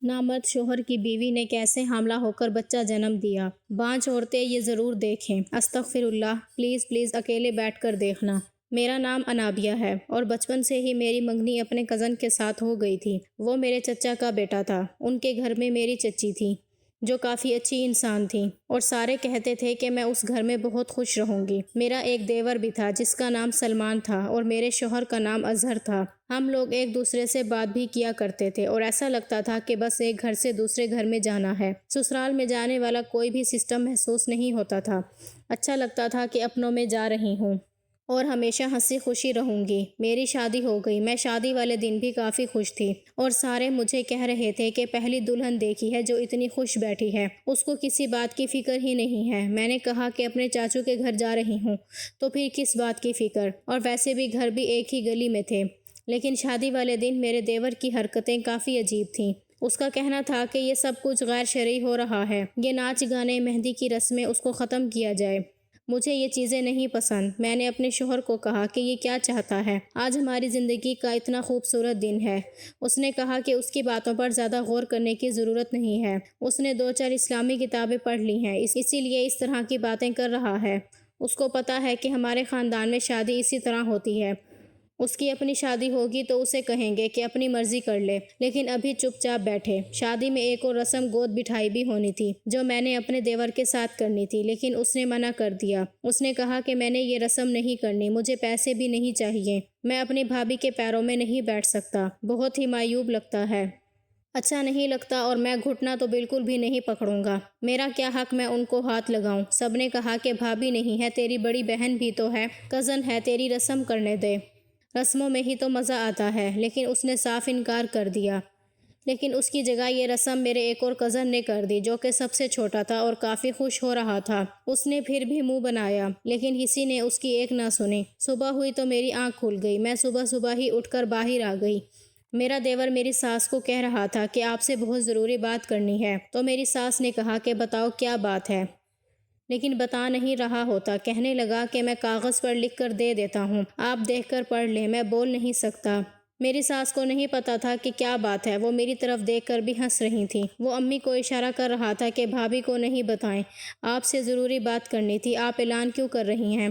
نامرد شوہر کی بیوی نے کیسے حاملہ ہو کر بچہ جنم دیا۔ بانجھ عورتیں یہ ضرور دیکھیں۔ استغفر اللہ، پلیز پلیز اکیلے بیٹھ کر دیکھنا۔ میرا نام انابیہ ہے اور بچپن سے ہی میری منگنی اپنے کزن کے ساتھ ہو گئی تھی۔ وہ میرے چچا کا بیٹا تھا۔ ان کے گھر میں میری چچی تھی جو کافی اچھی انسان تھی اور سارے کہتے تھے کہ میں اس گھر میں بہت خوش رہوں گی۔ میرا ایک دیور بھی تھا جس کا نام سلمان تھا اور میرے شوہر کا نام اظہر تھا۔ ہم لوگ ایک دوسرے سے بات بھی کیا کرتے تھے اور ایسا لگتا تھا کہ بس ایک گھر سے دوسرے گھر میں جانا ہے۔ سسرال میں جانے والا کوئی بھی سسٹم محسوس نہیں ہوتا تھا۔ اچھا لگتا تھا کہ اپنوں میں جا رہی ہوں اور ہمیشہ ہنسی خوشی رہوں گی۔ میری شادی ہو گئی۔ میں شادی والے دن بھی کافی خوش تھی اور سارے مجھے کہہ رہے تھے کہ پہلی دلہن دیکھی ہے جو اتنی خوش بیٹھی ہے، اس کو کسی بات کی فکر ہی نہیں ہے۔ میں نے کہا کہ اپنے چاچو کے گھر جا رہی ہوں تو پھر کس بات کی فکر، اور ویسے بھی گھر بھی ایک ہی گلی میں تھے۔ لیکن شادی والے دن میرے دیور کی حرکتیں کافی عجیب تھیں۔ اس کا کہنا تھا کہ یہ سب کچھ غیر شرعی ہو رہا ہے، یہ ناچ گانے مہندی کی رسمیں اس کو ختم کیا جائے۔ مجھے یہ چیزیں نہیں پسند۔ میں نے اپنے شوہر کو کہا کہ یہ کیا چاہتا ہے، آج ہماری زندگی کا اتنا خوبصورت دن ہے۔ اس نے کہا کہ اس کی باتوں پر زیادہ غور کرنے کی ضرورت نہیں ہے، اس نے 2-4 اسلامی کتابیں پڑھ لی ہیں، اسی لیے اس طرح کی باتیں کر رہا ہے۔ اس کو پتہ ہے کہ ہمارے خاندان میں شادی اسی طرح ہوتی ہے، اس کی اپنی شادی ہوگی تو اسے کہیں گے کہ اپنی مرضی کر لے، لیکن ابھی چپ چاپ بیٹھے۔ شادی میں ایک اور رسم گود بٹھائی بھی ہونی تھی جو میں نے اپنے دیور کے ساتھ کرنی تھی، لیکن اس نے منع کر دیا۔ اس نے کہا کہ میں نے یہ رسم نہیں کرنی، مجھے پیسے بھی نہیں چاہیے، میں اپنی بھابھی کے پیروں میں نہیں بیٹھ سکتا، بہت ہی معیوب لگتا ہے، اچھا نہیں لگتا، اور میں گھٹنا تو بالکل بھی نہیں پکڑوں گا۔ میرا کیا حق میں ان کو ہاتھ لگاؤں؟ سب نے کہا کہ بھابھی نہیں ہے، تیری بڑی بہن بھی تو ہے، کزن ہے، تیری رسم کرنے دے، رسموں میں ہی تو مزہ آتا ہے۔ لیکن اس نے صاف انکار کر دیا۔ لیکن اس کی جگہ یہ رسم میرے ایک اور کزن نے کر دی جو کہ سب سے چھوٹا تھا اور کافی خوش ہو رہا تھا۔ اس نے پھر بھی منہ بنایا لیکن کسی نے اس کی ایک نہ سنی۔ صبح ہوئی تو میری آنکھ کھل گئی۔ میں صبح ہی اٹھ کر باہر آ گئی۔ میرا دیور میری ساس کو کہہ رہا تھا کہ آپ سے بہت ضروری بات کرنی ہے، تو میری ساس نے کہا کہ بتاؤ کیا بات ہے، لیکن بتا نہیں رہا ہوتا۔ کہنے لگا کہ میں کاغذ پر لکھ کر دے دیتا ہوں، آپ دیکھ کر پڑھ لیں، میں بول نہیں سکتا۔ میری ساس کو نہیں پتا تھا کہ کیا بات ہے، وہ میری طرف دیکھ کر بھی ہنس رہی تھی۔ وہ امی کو اشارہ کر رہا تھا کہ بھابھی کو نہیں بتائیں، آپ سے ضروری بات کرنی تھی، آپ اعلان کیوں کر رہی ہیں؟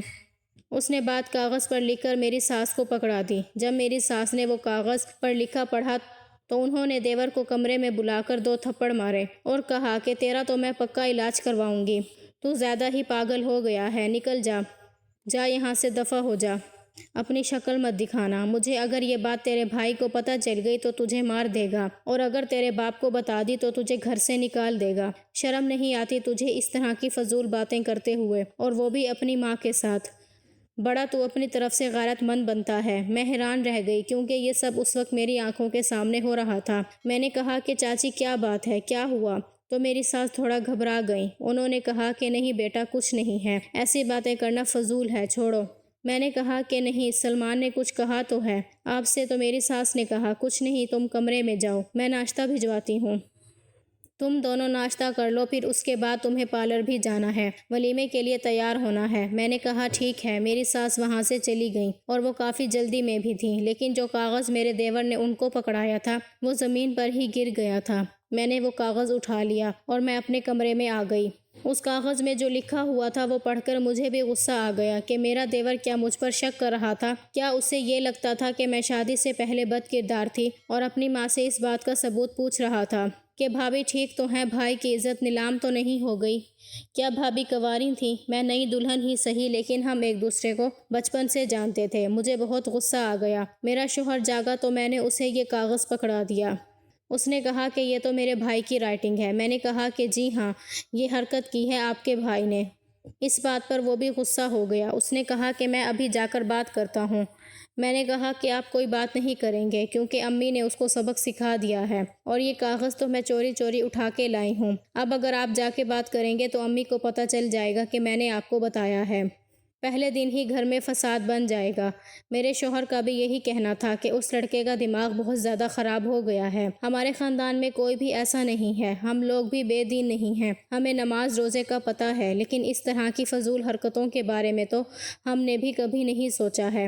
اس نے بات کاغذ پر لکھ کر میری ساس کو پکڑا دی۔ جب میری ساس نے وہ کاغذ پر لکھا پڑھا تو انہوں نے دیور کو کمرے میں بلا کر 2 تھپڑ مارے اور کہا کہ تیرا تو میں پکا علاج کرواؤں گی، تو زیادہ ہی پاگل ہو گیا ہے، نکل جا، جا یہاں سے، دفع ہو جا، اپنی شکل مت دکھانا مجھے، اگر یہ بات تیرے بھائی کو پتہ چل گئی تو تجھے مار دے گا، اور اگر تیرے باپ کو بتا دی تو تجھے گھر سے نکال دے گا، شرم نہیں آتی تجھے اس طرح کی فضول باتیں کرتے ہوئے، اور وہ بھی اپنی ماں کے ساتھ؟ بڑا تو اپنی طرف سے غیرت مند بنتا ہے۔ میں حیران رہ گئی کیونکہ یہ سب اس وقت میری آنکھوں کے سامنے ہو رہا تھا۔ میں نے کہا کہ چاچی کیا بات ہے، کیا ہوا؟ تو میری ساس تھوڑا گھبرا گئیں۔ انہوں نے کہا کہ نہیں بیٹا، کچھ نہیں ہے، ایسی باتیں کرنا فضول ہے، چھوڑو۔ میں نے کہا کہ نہیں، سلمان نے کچھ کہا تو ہے آپ سے؟ تو میری ساس نے کہا کچھ نہیں، تم کمرے میں جاؤ، میں ناشتہ بھجواتی ہوں، تم دونوں ناشتہ کر لو، پھر اس کے بعد تمہیں پارلر بھی جانا ہے، ولیمے کے لیے تیار ہونا ہے۔ میں نے کہا ٹھیک ہے۔ میری ساس وہاں سے چلی گئیں اور وہ کافی جلدی میں بھی تھیں، لیکن جو کاغذ میرے دیور نے ان کو پکڑایا تھا وہ زمین پر ہی گر گیا تھا۔ میں نے وہ کاغذ اٹھا لیا اور میں اپنے کمرے میں آ گئی۔ اس کاغذ میں جو لکھا ہوا تھا وہ پڑھ کر مجھے بھی غصہ آ گیا کہ میرا دیور کیا مجھ پر شک کر رہا تھا؟ کیا اسے یہ لگتا تھا کہ میں شادی سے پہلے بد کردار تھی اور اپنی ماں سے اس بات کا ثبوت پوچھ رہا تھا کہ بھابھی ٹھیک تو ہیں، بھائی کی عزت نیلام تو نہیں ہو گئی؟ کیا بھابھی کنواری تھی؟ میں نئی دلہن ہی سہی، لیکن ہم ایک دوسرے کو بچپن سے جانتے تھے۔ مجھے بہت غصہ آ گیا۔ میرا شوہر جاگا تو میں نے اسے یہ کاغذ پکڑا دیا۔ اس نے کہا کہ یہ تو میرے بھائی کی رائٹنگ ہے۔ میں نے کہا کہ جی ہاں، یہ حرکت کی ہے آپ کے بھائی نے۔ اس بات پر وہ بھی غصہ ہو گیا۔ اس نے کہا کہ میں ابھی جا کر بات کرتا ہوں۔ میں نے کہا کہ آپ کوئی بات نہیں کریں گے کیونکہ امی نے اس کو سبق سکھا دیا ہے، اور یہ کاغذ تو میں چوری چوری اٹھا کے لائی ہوں۔ اب اگر آپ جا کے بات کریں گے تو امی کو پتہ چل جائے گا کہ میں نے آپ کو بتایا ہے، پہلے دن ہی گھر میں فساد بن جائے گا۔ میرے شوہر کا بھی یہی کہنا تھا کہ اس لڑکے کا دماغ بہت زیادہ خراب ہو گیا ہے۔ ہمارے خاندان میں کوئی بھی ایسا نہیں ہے، ہم لوگ بھی بے دین نہیں ہیں، ہمیں نماز روزے کا پتہ ہے، لیکن اس طرح کی فضول حرکتوں کے بارے میں تو ہم نے بھی کبھی نہیں سوچا ہے۔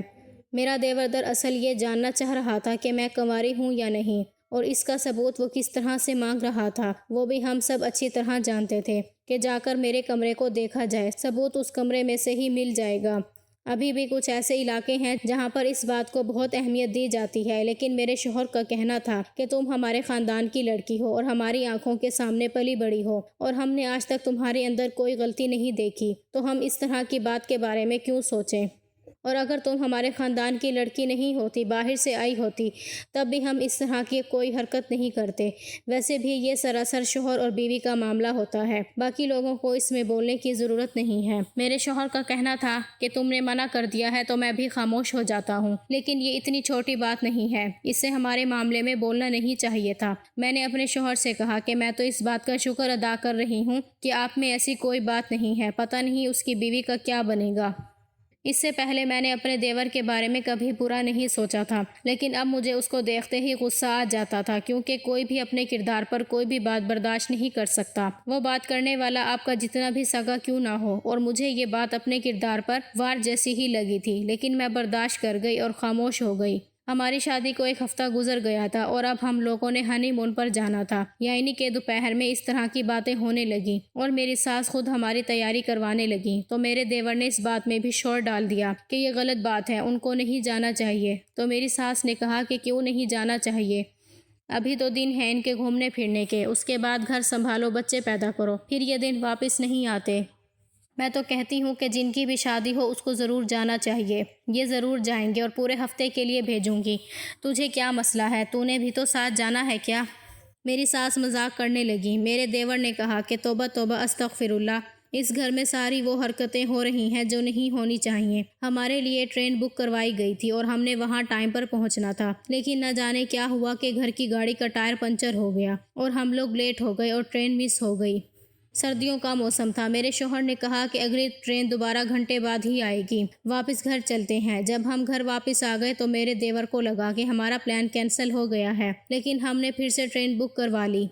میرا دیور دراصل یہ جاننا چاہ رہا تھا کہ میں کنواری ہوں یا نہیں۔ اور اس کا ثبوت وہ کس طرح سے مانگ رہا تھا وہ بھی ہم سب اچھی طرح جانتے تھے کہ جا کر میرے کمرے کو دیکھا جائے، ثبوت اس کمرے میں سے ہی مل جائے گا۔ ابھی بھی کچھ ایسے علاقے ہیں جہاں پر اس بات کو بہت اہمیت دی جاتی ہے، لیکن میرے شوہر کا کہنا تھا کہ تم ہمارے خاندان کی لڑکی ہو اور ہماری آنکھوں کے سامنے پلی بڑی ہو، اور ہم نے آج تک تمہارے اندر کوئی غلطی نہیں دیکھی، تو ہم اس طرح کی بات کے بارے میں کیوں سوچیں؟ اور اگر تم ہمارے خاندان کی لڑکی نہیں ہوتی، باہر سے آئی ہوتی، تب بھی ہم اس طرح کی کوئی حرکت نہیں کرتے۔ ویسے بھی یہ سراسر شوہر اور بیوی کا معاملہ ہوتا ہے، باقی لوگوں کو اس میں بولنے کی ضرورت نہیں ہے۔ میرے شوہر کا کہنا تھا کہ تم نے منع کر دیا ہے تو میں بھی خاموش ہو جاتا ہوں، لیکن یہ اتنی چھوٹی بات نہیں ہے، اس سے ہمارے معاملے میں بولنا نہیں چاہیے تھا۔ میں نے اپنے شوہر سے کہا کہ میں تو اس بات کا شکر ادا کر رہی ہوں کہ آپ میں ایسی کوئی بات نہیں ہے، پتہ نہیں اس کی بیوی کا کیا بنے گا۔ اس سے پہلے میں نے اپنے دیور کے بارے میں کبھی برا نہیں سوچا تھا، لیکن اب مجھے اس کو دیکھتے ہی غصہ آ جاتا تھا، کیونکہ کوئی بھی اپنے کردار پر کوئی بھی بات برداشت نہیں کر سکتا، وہ بات کرنے والا آپ کا جتنا بھی سگا کیوں نہ ہو۔ اور مجھے یہ بات اپنے کردار پر وار جیسی ہی لگی تھی، لیکن میں برداشت کر گئی اور خاموش ہو گئی۔ ہماری شادی کو ایک ہفتہ گزر گیا تھا اور اب ہم لوگوں نے ہنی مون پر جانا تھا، یعنی کہ دوپہر میں اس طرح کی باتیں ہونے لگیں اور میری ساس خود ہماری تیاری کروانے لگی، تو میرے دیور نے اس بات میں بھی شور ڈال دیا کہ یہ غلط بات ہے، ان کو نہیں جانا چاہیے۔ تو میری ساس نے کہا کہ کیوں نہیں جانا چاہیے، ابھی تو دن ہیں ان کے گھومنے پھرنے کے، اس کے بعد گھر سنبھالو، بچے پیدا کرو، پھر یہ دن واپس نہیں آتے۔ میں تو کہتی ہوں کہ جن کی بھی شادی ہو اس کو ضرور جانا چاہیے، یہ ضرور جائیں گے اور پورے ہفتے کے لیے بھیجوں گی، تجھے کیا مسئلہ ہے، تو نے بھی تو ساتھ جانا ہے کیا؟ میری ساس مذاق کرنے لگی۔ میرے دیور نے کہا کہ توبہ توبہ استغفر اللہ، اس گھر میں ساری وہ حرکتیں ہو رہی ہیں جو نہیں ہونی چاہیے۔ ہمارے لیے ٹرین بک کروائی گئی تھی اور ہم نے وہاں ٹائم پر پہنچنا تھا، لیکن نہ جانے کیا ہوا کہ گھر کی گاڑی کا ٹائر پنچر ہو گیا اور ہم لوگ لیٹ ہو گئے اور ٹرین مس ہو گئی۔ سردیوں کا موسم تھا، میرے شوہر نے کہا کہ اگلی ٹرین دوبارہ گھنٹے بعد ہی آئے گی، واپس گھر چلتے ہیں۔ جب ہم گھر واپس آ گئے تو میرے دیور کو لگا کہ ہمارا پلان کینسل ہو گیا ہے، لیکن ہم نے پھر سے ٹرین بک کروا لی۔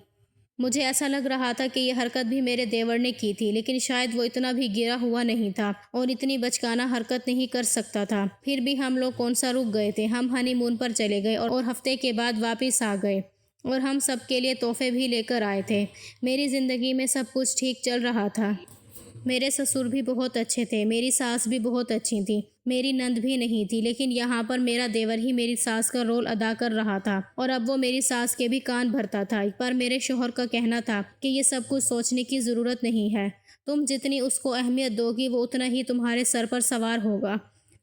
مجھے ایسا لگ رہا تھا کہ یہ حرکت بھی میرے دیور نے کی تھی، لیکن شاید وہ اتنا بھی گرا ہوا نہیں تھا اور اتنی بچکانہ حرکت نہیں کر سکتا تھا۔ پھر بھی ہم لوگ کون سا رک گئے تھے، ہم ہنی مون پر چلے گئے اور ہفتے کے بعد واپس آ گئے، اور ہم سب کے لیے تحفے بھی لے کر آئے تھے۔ میری زندگی میں سب کچھ ٹھیک چل رہا تھا، میرے سسر بھی بہت اچھے تھے، میری ساس بھی بہت اچھی تھی، میری نند بھی نہیں تھی، لیکن یہاں پر میرا دیور ہی میری ساس کا رول ادا کر رہا تھا اور اب وہ میری ساس کے بھی کان بھرتا تھا۔ پر میرے شوہر کا کہنا تھا کہ یہ سب کچھ سوچنے کی ضرورت نہیں ہے، تم جتنی اس کو اہمیت دو گی وہ اتنا ہی تمہارے سر پر سوار ہوگا،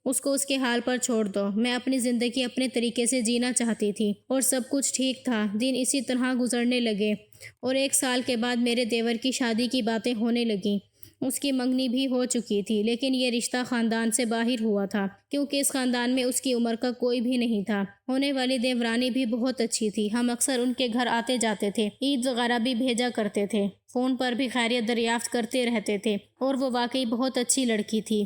اس کو اس کے حال پر چھوڑ دو۔ میں اپنی زندگی اپنے طریقے سے جینا چاہتی تھی اور سب کچھ ٹھیک تھا، دن اسی طرح گزرنے لگے، اور 1 سال کے بعد میرے دیور کی شادی کی باتیں ہونے لگیں۔ اس کی منگنی بھی ہو چکی تھی، لیکن یہ رشتہ خاندان سے باہر ہوا تھا، کیونکہ اس خاندان میں اس کی عمر کا کوئی بھی نہیں تھا۔ ہونے والی دیورانی بھی بہت اچھی تھی، ہم اکثر ان کے گھر آتے جاتے تھے، عید وغیرہ بھی بھیجا کرتے تھے، فون پر بھی خیریت دریافت کرتے رہتے تھے، اور وہ واقعی بہت اچھی لڑکی تھی۔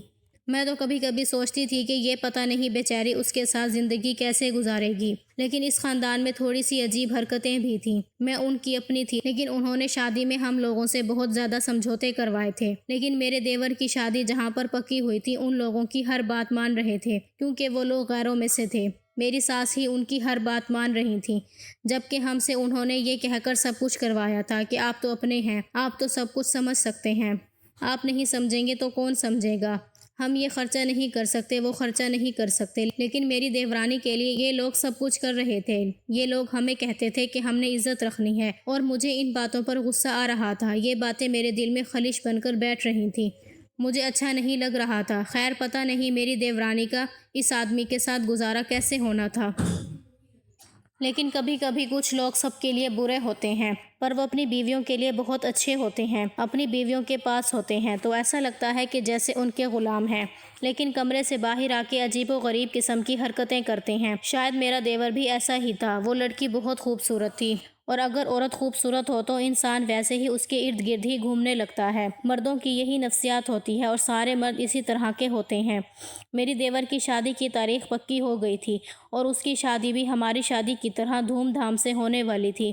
میں تو کبھی کبھی سوچتی تھی کہ یہ پتہ نہیں بیچاری اس کے ساتھ زندگی کیسے گزارے گی، لیکن اس خاندان میں تھوڑی سی عجیب حرکتیں بھی تھیں۔ میں ان کی اپنی تھی، لیکن انہوں نے شادی میں ہم لوگوں سے بہت زیادہ سمجھوتے کروائے تھے، لیکن میرے دیور کی شادی جہاں پر پکی ہوئی تھی ان لوگوں کی ہر بات مان رہے تھے، کیونکہ وہ لوگ غیروں میں سے تھے۔ میری ساس ہی ان کی ہر بات مان رہی تھی، جبکہ ہم سے انہوں نے یہ کہہ کر سب کچھ کروایا تھا کہ آپ تو اپنے ہیں، آپ تو سب کچھ سمجھ سکتے ہیں، آپ نہیں سمجھیں گے تو کون سمجھے گا، ہم یہ خرچہ نہیں کر سکتے، وہ خرچہ نہیں کر سکتے۔ لیکن میری دیورانی کے لیے یہ لوگ سب کچھ کر رہے تھے، یہ لوگ ہمیں کہتے تھے کہ ہم نے عزت رکھنی ہے، اور مجھے ان باتوں پر غصہ آ رہا تھا، یہ باتیں میرے دل میں خلش بن کر بیٹھ رہی تھیں، مجھے اچھا نہیں لگ رہا تھا۔ خیر پتہ نہیں میری دیورانی کا اس آدمی کے ساتھ گزارا کیسے ہونا تھا، لیکن کبھی کبھی کچھ لوگ سب کے لیے برے ہوتے ہیں، پر وہ اپنی بیویوں کے لیے بہت اچھے ہوتے ہیں، اپنی بیویوں کے پاس ہوتے ہیں تو ایسا لگتا ہے کہ جیسے ان کے غلام ہیں، لیکن کمرے سے باہر آ کے عجیب و غریب قسم کی حرکتیں کرتے ہیں۔ شاید میرا دیور بھی ایسا ہی تھا، وہ لڑکی بہت خوبصورت تھی، اور اگر عورت خوبصورت ہو تو انسان ویسے ہی اس کے ارد گرد ہی گھومنے لگتا ہے، مردوں کی یہی نفسیات ہوتی ہے اور سارے مرد اسی طرح کے ہوتے ہیں۔ میری دیور کی شادی کی تاریخ پکی ہو گئی تھی اور اس کی شادی بھی ہماری شادی کی طرح دھوم دھام سے ہونے والی تھی۔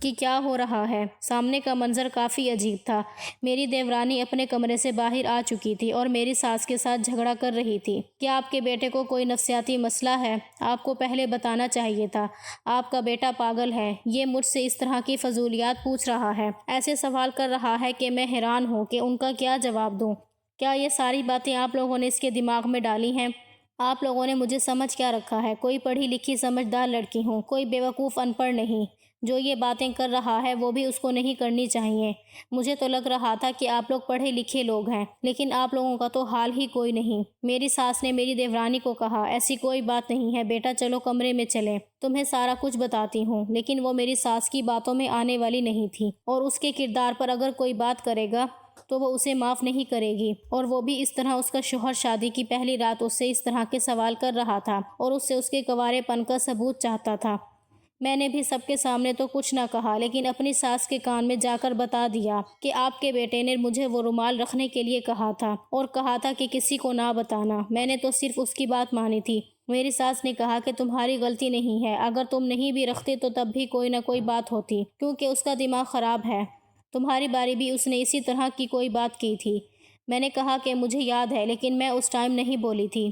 کہ کیا ہو رہا ہے۔ سامنے کا منظر کافی عجیب تھا۔ میری دیورانی اپنے کمرے سے باہر آ چکی تھی اور میری ساس کے ساتھ جھگڑا کر رہی تھی۔ کیا آپ کے بیٹے کو کوئی نفسیاتی مسئلہ ہے؟ آپ کو پہلے بتانا چاہیے تھا۔ آپ کا بیٹا پاگل ہے۔ یہ مجھ سے اس طرح کی فضولیات پوچھ رہا ہے، ایسے سوال کر رہا ہے کہ میں حیران ہوں کہ ان کا کیا جواب دوں۔ کیا یہ ساری باتیں آپ لوگوں نے اس کے دماغ میں ڈالی ہیں؟ آپ لوگوں نے مجھے سمجھ کیا رکھا ہے؟ کوئی پڑھی لکھی سمجھدار لڑکی ہوں، کوئی بیوقوف ان پڑھ نہیں۔ جو یہ باتیں کر رہا ہے وہ بھی اس کو نہیں کرنی چاہیے۔ مجھے تو لگ رہا تھا کہ آپ لوگ پڑھے لکھے لوگ ہیں، لیکن آپ لوگوں کا تو حال ہی کوئی نہیں۔ میری ساس نے میری دیورانی کو کہا، ایسی کوئی بات نہیں ہے بیٹا، چلو کمرے میں چلیں، تمہیں سارا کچھ بتاتی ہوں۔ لیکن وہ میری ساس کی باتوں میں آنے والی نہیں تھی، اور اس کے کردار پر اگر کوئی بات کرے گا تو وہ اسے معاف نہیں کرے گی۔ اور وہ بھی اس طرح اس کا شوہر شادی کی پہلی رات اس سے اس طرح کے سوال کر رہا تھا اور اس سے اس کے کنوارے پن کا ثبوت چاہتا تھا۔ میں نے بھی سب کے سامنے تو کچھ نہ کہا، لیکن اپنی ساس کے کان میں جا کر بتا دیا کہ آپ کے بیٹے نے مجھے وہ رومال رکھنے کے لیے کہا تھا اور کہا تھا کہ کسی کو نہ بتانا۔ میں نے تو صرف اس کی بات مانی تھی۔ میری ساس نے کہا کہ تمہاری غلطی نہیں ہے، اگر تم نہیں بھی رکھتے تو تب بھی کوئی نہ کوئی بات ہوتی، کیونکہ اس کا دماغ خراب ہے۔ تمہاری باری بھی اس نے اسی طرح کی کوئی بات کی تھی۔ میں نے کہا کہ مجھے یاد ہے، لیکن میں اس ٹائم نہیں بولی تھی۔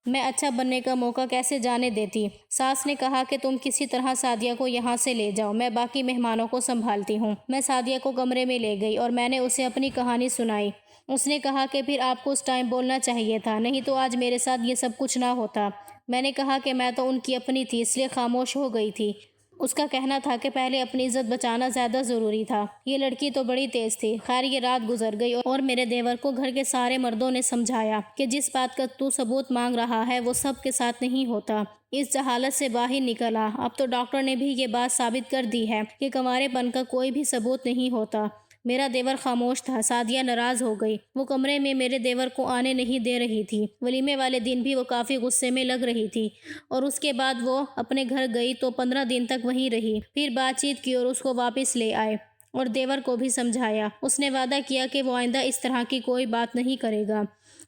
میں اچھا بننے کا موقع کیسے جانے دیتی؟ ساس نے کہا کہ تم کسی طرح سعدیہ کو یہاں سے لے جاؤ، میں باقی مہمانوں کو سنبھالتی ہوں۔ میں سعدیہ کو کمرے میں لے گئی اور میں نے اسے اپنی کہانی سنائی۔ اس نے کہا کہ پھر آپ کو اس ٹائم بولنا چاہیے تھا، نہیں تو آج میرے ساتھ یہ سب کچھ نہ ہوتا۔ میں نے کہا کہ میں تو ان کی اپنی تھی، اس لیے خاموش ہو گئی تھی۔ اس کا کہنا تھا کہ پہلے اپنی عزت بچانا زیادہ ضروری تھا۔ یہ لڑکی تو بڑی تیز تھی۔ خیر یہ رات گزر گئی اور میرے دیور کو گھر کے سارے مردوں نے سمجھایا کہ جس بات کا تو ثبوت مانگ رہا ہے وہ سب کے ساتھ نہیں ہوتا۔ اس جہالت سے باہر نکلا۔ اب تو ڈاکٹر نے بھی یہ بات ثابت کر دی ہے کہ کنوارے پن کا کوئی بھی ثبوت نہیں ہوتا۔ میرا دیور خاموش تھا۔ سعدیہ ناراض ہو گئی۔ وہ کمرے میں میرے دیور کو آنے نہیں دے رہی تھی۔ ولیمے والے دن بھی وہ کافی غصے میں لگ رہی تھی، اور اس کے بعد وہ اپنے گھر گئی تو 15 دن تک وہیں رہی۔ پھر بات چیت کی اور اس کو واپس لے آئے اور دیور کو بھی سمجھایا۔ اس نے وعدہ کیا کہ وہ آئندہ اس طرح کی کوئی بات نہیں کرے گا،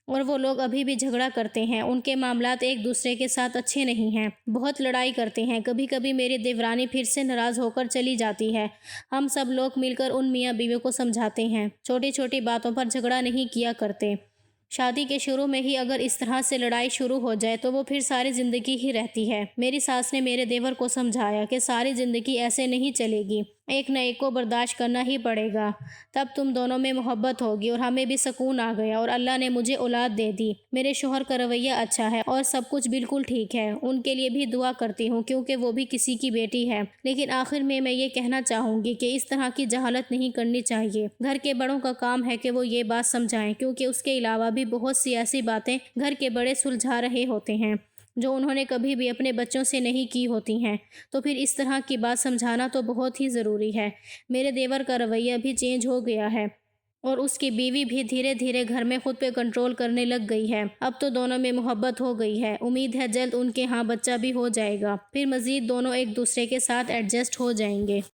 اور وہ لوگ ابھی بھی جھگڑا کرتے ہیں۔ ان کے معاملات ایک دوسرے کے ساتھ اچھے نہیں ہیں، بہت لڑائی کرتے ہیں۔ کبھی کبھی میری دیورانی پھر سے ناراض ہو کر چلی جاتی ہے۔ ہم سب لوگ مل کر ان میاں بیوی کو سمجھاتے ہیں، چھوٹی چھوٹی باتوں پر جھگڑا نہیں کیا کرتے۔ شادی کے شروع میں ہی اگر اس طرح سے لڑائی شروع ہو جائے تو وہ پھر ساری زندگی ہی رہتی ہے۔ میری ساس نے میرے دیور کو سمجھایا کہ ساری زندگی ایسے نہیں چلے گی، ایک نہ ایک کو برداشت کرنا ہی پڑے گا، تب تم دونوں میں محبت ہوگی اور ہمیں بھی سکون آ گیا اور اللہ نے مجھے اولاد دے دی۔ میرے شوہر کا رویہ اچھا ہے اور سب کچھ بالکل ٹھیک ہے۔ ان کے لیے بھی دعا کرتی ہوں کیونکہ وہ بھی کسی کی بیٹی ہے۔ لیکن آخر میں یہ کہنا چاہوں گی کہ اس طرح کی جہالت نہیں کرنی چاہیے۔ گھر کے بڑوں کا کام ہے کہ وہ یہ بات سمجھائیں، کیونکہ اس کے علاوہ بھی بہت سی ایسی باتیں گھر کے بڑے سلجھا رہے ہوتے ہیں جو انہوں نے کبھی بھی اپنے بچوں سے نہیں کی ہوتی ہیں، تو پھر اس طرح کی بات سمجھانا تو بہت ہی ضروری ہے۔ میرے دیور کا رویہ بھی چینج ہو گیا ہے اور اس کی بیوی بھی دھیرے دھیرے گھر میں خود پہ کنٹرول کرنے لگ گئی ہے۔ اب تو دونوں میں محبت ہو گئی ہے۔ امید ہے جلد ان کے ہاں بچہ بھی ہو جائے گا، پھر مزید دونوں ایک دوسرے کے ساتھ ایڈجسٹ ہو جائیں گے۔